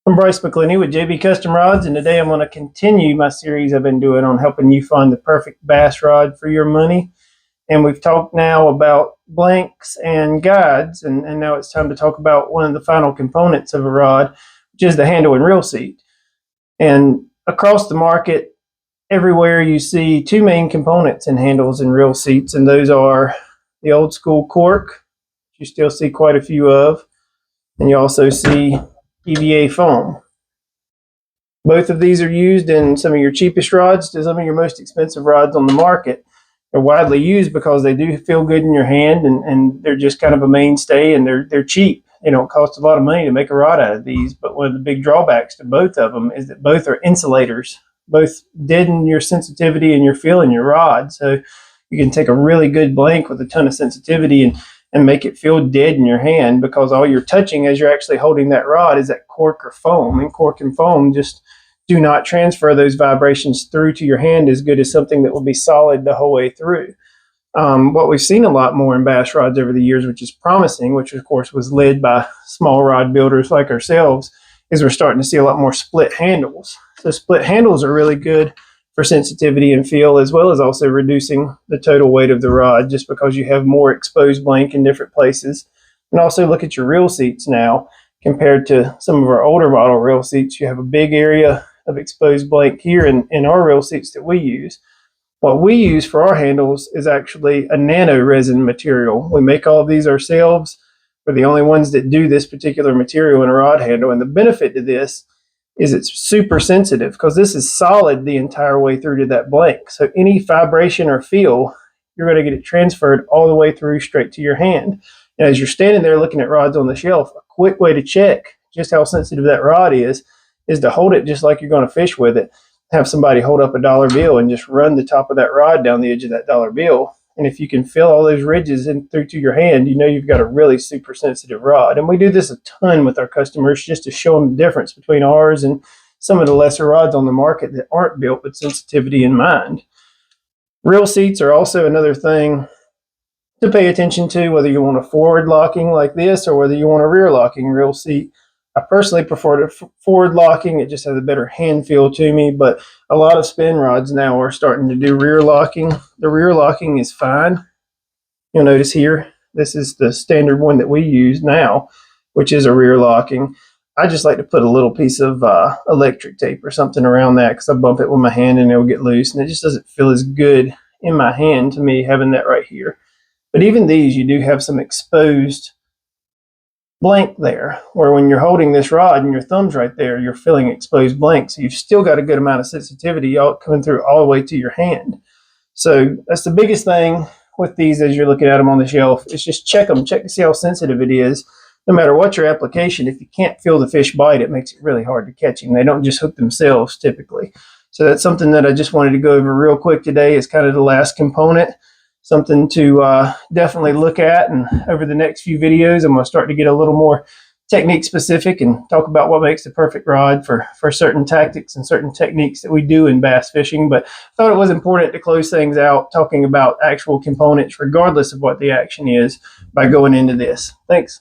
I'm Bryce McClinney with JB Custom Rods, and today I'm going to continue my series I've been doing on helping you find the perfect bass rod for your money. And we've talked now about blanks and guides, and now it's time to talk about one of the final components of a rod, which is the handle and reel seat. And across the market, everywhere you see two main components in handles and reel seats, and those are the old school cork, which you still see quite a few of, and you also see EVA foam. Both of these are used in some of your cheapest rods to some of your most expensive rods on the market. They're widely used because they do feel good in your hand, and they're just kind of a mainstay, and they're cheap. They don't cost a lot of money to make a rod out of these, but one of the big drawbacks to both of them is that both are insulators. Both deaden your sensitivity and your feel in your rod. So you can take a really good blank with a ton of sensitivity and make it feel dead in your hand, because all you're touching as you're actually holding that rod is that cork or foam, and cork and foam just do not transfer those vibrations through to your hand as good as something that will be solid the whole way through. What we've seen a lot more in bass rods over the years, which is promising, which of course was led by small rod builders like ourselves, is we're starting to see a lot more split handles. So split handles are really good for sensitivity and feel, as well as also reducing the total weight of the rod, just because you have more exposed blank in different places. And also look at your reel seats now compared to some of our older model reel seats. You have a big area of exposed blank here in our reel seats that we use. What we use for our handles is actually a nano resin material. We make all of these ourselves. We're the only ones that do this particular material in a rod handle. And the benefit to this is it's super sensitive, because this is solid the entire way through to that blank. So any vibration or feel, you're going to get it transferred all the way through straight to your hand. And as you're standing there looking at rods on the shelf, a quick way to check just how sensitive that rod is to hold it just like you're going to fish with it. Have somebody hold up a dollar bill and just run the top of that rod down the edge of that dollar bill. And if you can feel all those ridges in through to your hand, you know you've got a really super sensitive rod. And we do this a ton with our customers, just to show them the difference between ours and some of the lesser rods on the market that aren't built with sensitivity in mind. Reel seats are also another thing to pay attention to, whether you want a forward locking like this or whether you want a rear locking reel seat. I personally prefer the forward locking. It just has a better hand feel to me, but a lot of spin rods now are starting to do rear locking. The rear locking is fine. You'll notice here, this is the standard one that we use now, which is a rear locking. I just like to put a little piece of electric tape or something around that, because I bump it with my hand and it'll get loose, and it just doesn't feel as good in my hand to me having that right here. But even these, you do have some exposed blank there, where when you're holding this rod and your thumb's right there, you're feeling exposed blank. So you've still got a good amount of sensitivity all coming through all the way to your hand. So that's the biggest thing with these as you're looking at them on the shelf, is just check them, check to see how sensitive it is. No matter what your application, if you can't feel the fish bite, it makes it really hard to catch them. They don't just hook themselves typically. So that's something that I just wanted to go over real quick today, is kind of the last component. Something to definitely look at, and over the next few videos I'm going to start to get a little more technique specific and talk about what makes the perfect rod for certain tactics and certain techniques that we do in bass fishing. But I thought it was important to close things out talking about actual components, regardless of what the action is, by going into this. Thanks.